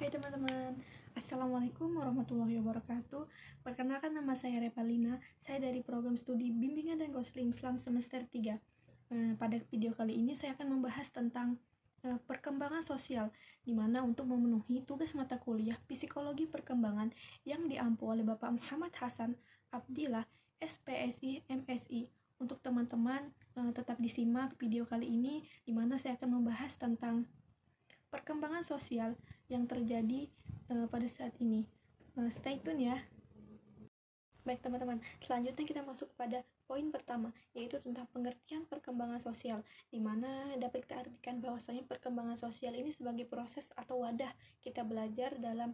Hai teman-teman, Assalamualaikum warahmatullahi wabarakatuh. Perkenalkan, nama saya Revalina. Saya dari program studi Bimbingan dan Konseling Islam semester 3. Pada video kali ini saya akan membahas tentang perkembangan sosial, di mana untuk memenuhi tugas mata kuliah Psikologi Perkembangan yang diampu oleh Bapak Muhammad Hasan Abdillah, SPSI, MSI. Untuk teman-teman tetap disimak video kali ini, di mana saya akan membahas tentang perkembangan sosial yang terjadi pada saat ini. Stay tune ya. Baik teman-teman, selanjutnya kita masuk pada poin pertama, yaitu tentang pengertian perkembangan sosial, di mana dapat kita artikan bahwasanya perkembangan sosial ini sebagai proses atau wadah kita belajar dalam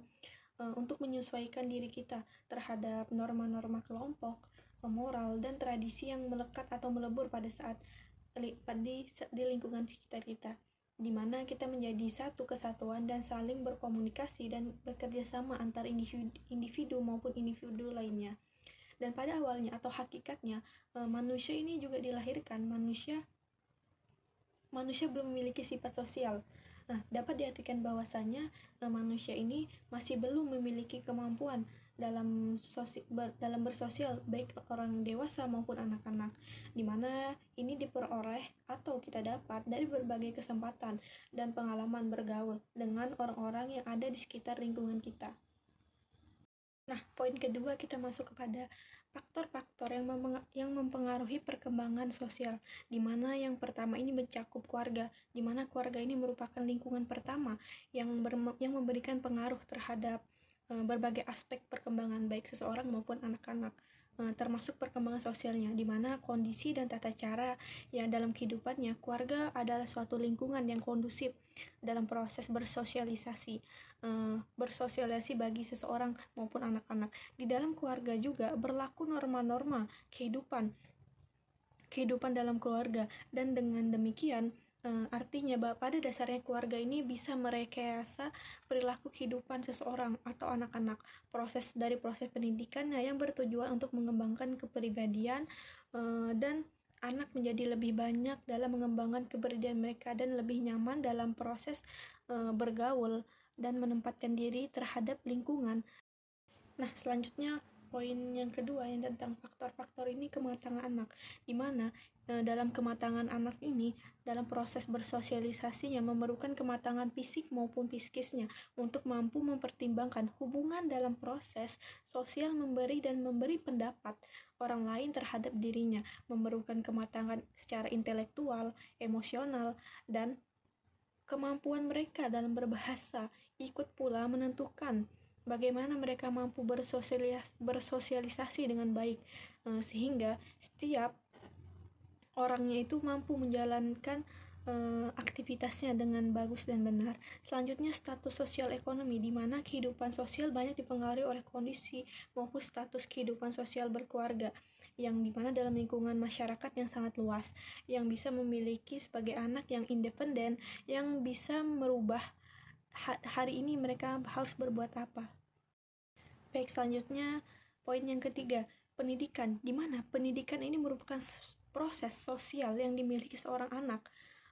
untuk menyesuaikan diri kita terhadap norma-norma kelompok, moral, dan tradisi yang melekat atau melebur pada saat di lingkungan sekitar kita, di mana kita menjadi satu kesatuan dan saling berkomunikasi dan bekerja sama antar individu maupun individu lainnya. Dan pada awalnya atau hakikatnya, manusia ini juga dilahirkan, manusia belum memiliki sifat sosial. Dapat diartikan bahwasanya manusia ini masih belum memiliki kemampuan dalam bersosial, baik orang dewasa maupun anak-anak, di mana ini diperoleh atau kita dapat dari berbagai kesempatan dan pengalaman bergaul dengan orang-orang yang ada di sekitar lingkungan kita. Poin kedua, kita masuk kepada faktor-faktor yang mempengaruhi perkembangan sosial, di mana yang pertama ini mencakup keluarga, di mana keluarga ini merupakan lingkungan pertama yang memberikan pengaruh terhadap berbagai aspek perkembangan baik seseorang maupun anak-anak, termasuk perkembangan sosialnya, di mana kondisi dan tata cara yang dalam kehidupannya keluarga adalah suatu lingkungan yang kondusif dalam proses bersosialisasi bagi seseorang maupun anak-anak. Di dalam keluarga juga berlaku norma-norma kehidupan dalam keluarga, dan dengan demikian artinya bahwa pada dasarnya keluarga ini bisa merekayasa perilaku kehidupan seseorang atau anak-anak. Proses pendidikannya yang bertujuan untuk mengembangkan kepribadian dan anak menjadi lebih banyak dalam mengembangkan kepribadian mereka dan lebih nyaman dalam proses bergaul dan menempatkan diri terhadap lingkungan. Selanjutnya poin yang kedua yang tentang faktor-faktor ini kematangan anak, di mana dalam kematangan anak ini dalam proses bersosialisasinya memerlukan kematangan fisik maupun psikisnya untuk mampu mempertimbangkan hubungan dalam proses sosial memberi pendapat orang lain terhadap dirinya, memerlukan kematangan secara intelektual, emosional, dan kemampuan mereka dalam berbahasa ikut pula menentukan bagaimana mereka mampu bersosialisasi dengan baik, sehingga setiap orangnya itu mampu menjalankan aktivitasnya dengan bagus dan benar. Selanjutnya, status sosial ekonomi, di mana kehidupan sosial banyak dipengaruhi oleh kondisi maupun status kehidupan sosial berkeluarga, yang dimana dalam lingkungan masyarakat yang sangat luas, yang bisa memiliki sebagai anak yang independen, yang bisa merubah hari ini mereka harus berbuat apa. Baik, selanjutnya poin yang ketiga, pendidikan, di mana pendidikan ini merupakan proses sosial yang dimiliki seorang anak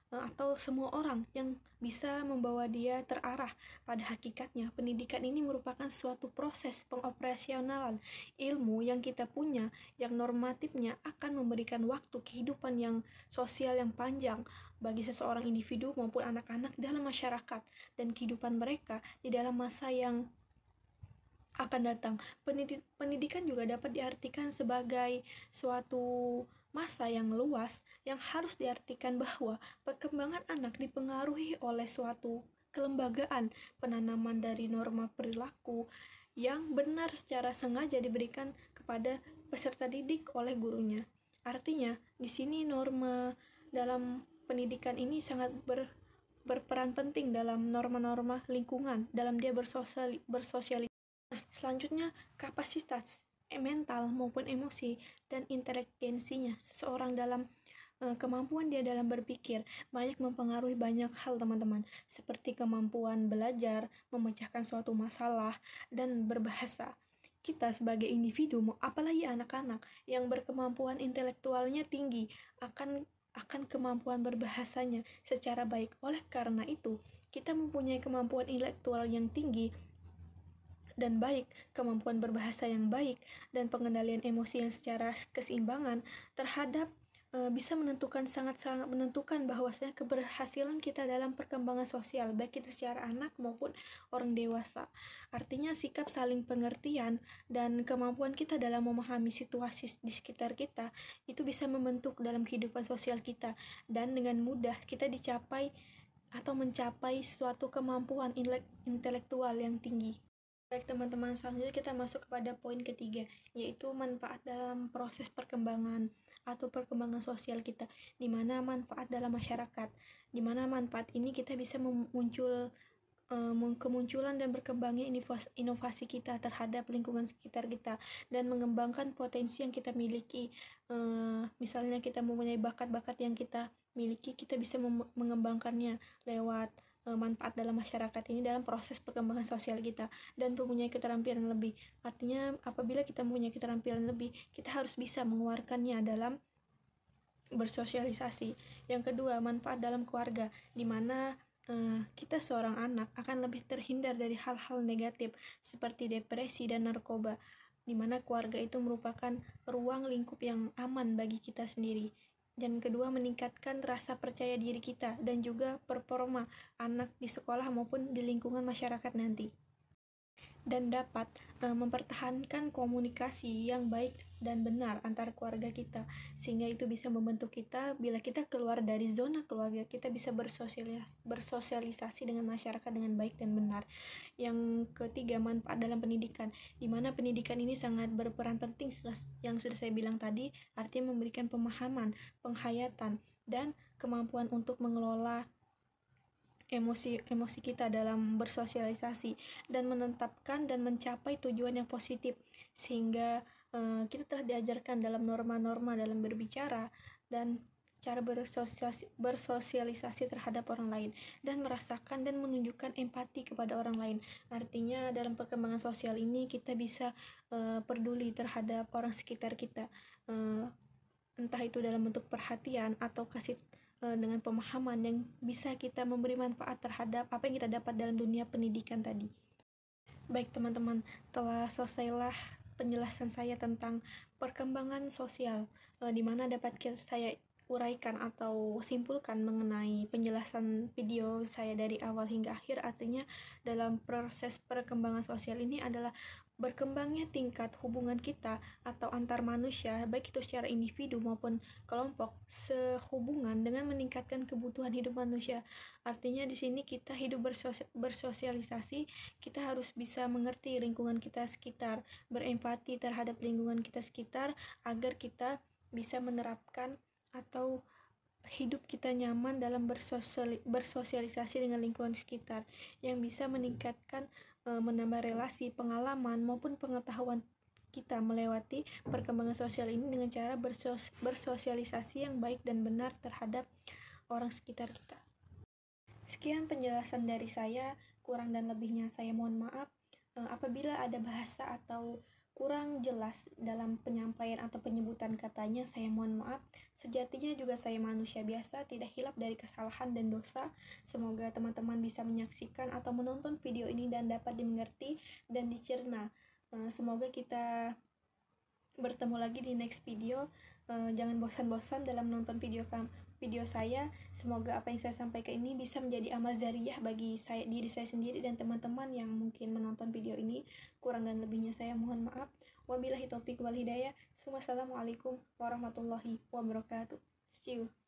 atau semua orang yang bisa membawa dia terarah. Pada hakikatnya, pendidikan ini merupakan suatu proses pengoperasionalan ilmu yang kita punya, yang normatifnya akan memberikan waktu kehidupan yang sosial yang panjang bagi seseorang individu maupun anak-anak dalam masyarakat dan kehidupan mereka di dalam masa yang akan datang. Pendidikan juga dapat diartikan sebagai suatu masa yang luas yang harus diartikan bahwa perkembangan anak dipengaruhi oleh suatu kelembagaan penanaman dari norma perilaku yang benar secara sengaja diberikan kepada peserta didik oleh gurunya. Artinya, di sini norma dalam pendidikan ini sangat berperan penting dalam norma-norma lingkungan dalam dia bersosialisasi. Selanjutnya, kapasitas mental maupun emosi dan inteligensinya seseorang dalam kemampuan dia dalam berpikir banyak mempengaruhi banyak hal, teman-teman, seperti kemampuan belajar, memecahkan suatu masalah, dan berbahasa. Kita sebagai individu, apalagi anak-anak yang berkemampuan intelektualnya tinggi, akan kemampuan berbahasanya secara baik. Oleh karena itu, kita mempunyai kemampuan intelektual yang tinggi dan baik, kemampuan berbahasa yang baik, dan pengendalian emosi yang secara keseimbangan terhadap bisa sangat-sangat menentukan bahwasanya keberhasilan kita dalam perkembangan sosial, baik itu secara anak maupun orang dewasa. Artinya sikap saling pengertian dan kemampuan kita dalam memahami situasi di sekitar kita itu bisa membentuk dalam kehidupan sosial kita, dan dengan mudah kita mencapai suatu kemampuan intelektual yang tinggi. Baik teman-teman, selanjutnya kita masuk kepada poin ketiga, yaitu manfaat dalam proses perkembangan atau perkembangan sosial kita, di mana manfaat dalam masyarakat, di mana manfaat ini kita bisa kemunculan dan berkembangnya inovasi kita terhadap lingkungan sekitar kita, dan mengembangkan potensi yang kita miliki. Misalnya kita mempunyai bakat-bakat yang kita miliki, kita bisa mengembangkannya lewat manfaat dalam masyarakat ini dalam proses perkembangan sosial kita, dan mempunyai keterampilan lebih. Artinya apabila kita mempunyai keterampilan lebih, kita harus bisa mengeluarkannya dalam bersosialisasi. Yang kedua, manfaat dalam keluarga, di mana kita seorang anak akan lebih terhindar dari hal-hal negatif seperti depresi dan narkoba, di mana keluarga itu merupakan ruang lingkup yang aman bagi kita sendiri. Dan kedua, meningkatkan rasa percaya diri kita dan juga performa anak di sekolah maupun di lingkungan masyarakat nanti, dan dapat mempertahankan komunikasi yang baik dan benar antara keluarga kita, sehingga itu bisa membentuk kita bila kita keluar dari zona keluarga, kita bisa bersosialisasi dengan masyarakat dengan baik dan benar. Yang ketiga, manfaat dalam pendidikan, di mana pendidikan ini sangat berperan penting yang sudah saya bilang tadi, artinya memberikan pemahaman, penghayatan, dan kemampuan untuk mengelola emosi kita dalam bersosialisasi, dan menetapkan dan mencapai tujuan yang positif, sehingga kita telah diajarkan dalam norma-norma dalam berbicara dan cara bersosialisasi terhadap orang lain, dan merasakan dan menunjukkan empati kepada orang lain. Artinya dalam perkembangan sosial ini kita bisa peduli terhadap orang sekitar kita, entah itu dalam bentuk perhatian atau kasih dengan pemahaman yang bisa kita memberi manfaat terhadap apa yang kita dapat dalam dunia pendidikan tadi. Baik teman-teman, telah selesailah penjelasan saya tentang perkembangan sosial, di mana dapat saya uraikan atau simpulkan mengenai penjelasan video saya dari awal hingga akhir. Artinya dalam proses perkembangan sosial ini adalah berkembangnya tingkat hubungan kita atau antar manusia, baik itu secara individu maupun kelompok, sehubungan dengan meningkatkan kebutuhan hidup manusia. Artinya di sini kita hidup bersosialisasi, kita harus bisa mengerti lingkungan kita sekitar, berempati terhadap lingkungan kita sekitar, agar kita bisa menerapkan atau hidup kita nyaman dalam bersosialisasi dengan lingkungan sekitar, yang bisa meningkatkan menambah relasi, pengalaman maupun pengetahuan kita melewati perkembangan sosial ini dengan cara bersosialisasi yang baik dan benar terhadap orang sekitar kita. Sekian penjelasan dari saya, kurang dan lebihnya saya mohon maaf. Apabila ada bahasa atau kurang jelas dalam penyampaian atau penyebutan katanya, saya mohon maaf. Sejatinya juga saya manusia biasa, tidak hilap dari kesalahan dan dosa. Semoga teman-teman bisa menyaksikan atau menonton video ini dan dapat dimengerti dan dicerna. Semoga kita bertemu lagi di next video. Jangan bosan-bosan dalam menonton video saya. Semoga apa yang saya sampaikan ini bisa menjadi amal jariyah bagi diri saya sendiri dan teman-teman yang mungkin menonton video ini. Kurang dan lebihnya saya mohon maaf. Wabillahi taufiq wal hidayah. Wassalamualaikum warahmatullahi wabarakatuh. See you.